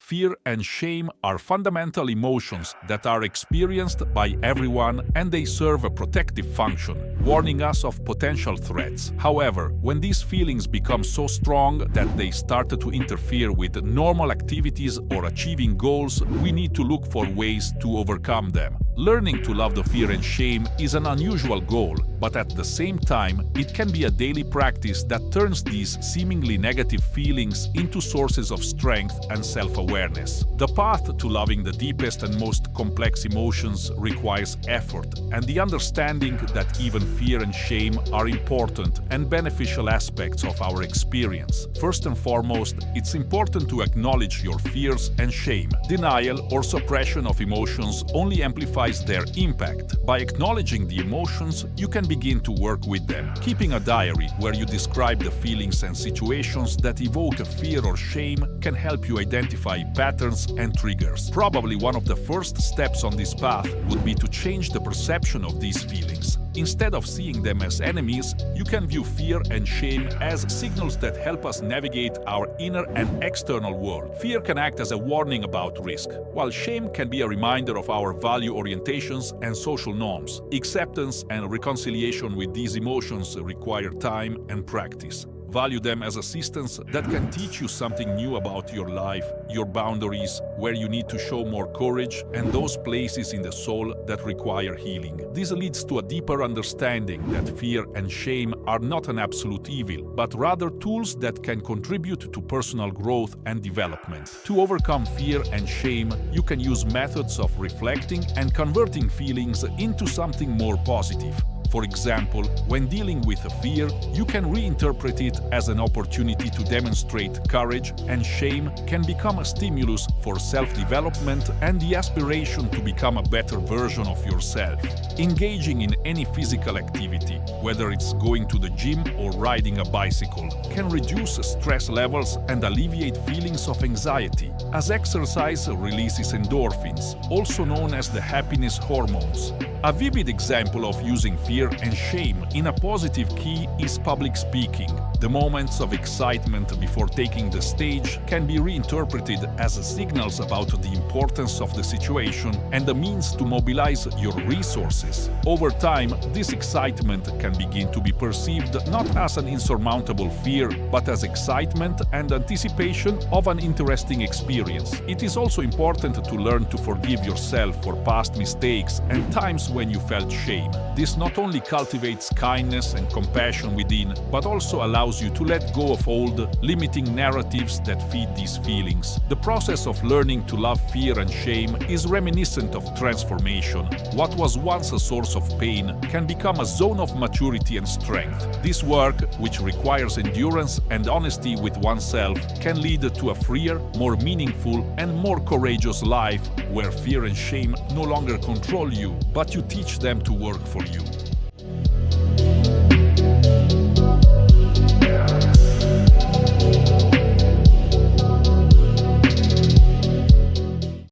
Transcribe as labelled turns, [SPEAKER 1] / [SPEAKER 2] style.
[SPEAKER 1] Fear and shame are fundamental emotions that are experienced by everyone, and they serve a protective function, warning us of potential threats. However, when these feelings become so strong that they start to interfere with normal activities or achieving goals, we need to look for ways to overcome them. Learning to love the fear and shame is an unusual goal, but at the same time, it can be a daily practice that turns these seemingly negative feelings into sources of strength and self-awareness. The path to loving the deepest and most complex emotions requires effort and the understanding that even fear and shame are important and beneficial aspects of our experience. First and foremost, it's important to acknowledge your fears and shame. Denial or suppression of emotions only amplifies their impact. By acknowledging the emotions, you can begin to work with them. Keeping a diary where you describe the feelings and situations that evoke a fear or shame can help you identify patterns and triggers. Probably one of the first steps on this path would be to change the perception of these feelings. Instead of seeing them as enemies, you can view fear and shame as signals that help us navigate our inner and external world. Fear can act as a warning about risk, while shame can be a reminder of our value orientations and social norms. Acceptance and reconciliation with these emotions require time and practice. Value them as assistants that can teach you something new about your life, your boundaries, where you need to show more courage, and those places in the soul that require healing. This leads to a deeper understanding that fear and shame are not an absolute evil, but rather tools that can contribute to personal growth and development. To overcome fear and shame, you can use methods of reflecting and converting feelings into something more positive. For example, when dealing with a fear, you can reinterpret it as an opportunity to demonstrate courage, and shame can become a stimulus for self-development and the aspiration to become a better version of yourself. Engaging in any physical activity, whether it's going to the gym or riding a bicycle, can reduce stress levels and alleviate feelings of anxiety, as exercise releases endorphins, also known as the happiness hormones. A vivid example of using fear and shame in a positive key is public speaking. The moments of excitement before taking the stage can be reinterpreted as signals about the importance of the situation and a means to mobilize your resources. Over time, this excitement can begin to be perceived not as an insurmountable fear, but as excitement and anticipation of an interesting experience. It is also important to learn to forgive yourself for past mistakes and times when you felt shame. This not only cultivates kindness and compassion within, but also allows you to let go of old, limiting narratives that feed these feelings. The process of learning to love fear and shame is reminiscent of transformation. What was once a source of pain can become a zone of maturity and strength. This work, which requires endurance and honesty with oneself, can lead to a freer, more meaningful, and more courageous life where fear and shame no longer control you, but you teach them to work for you.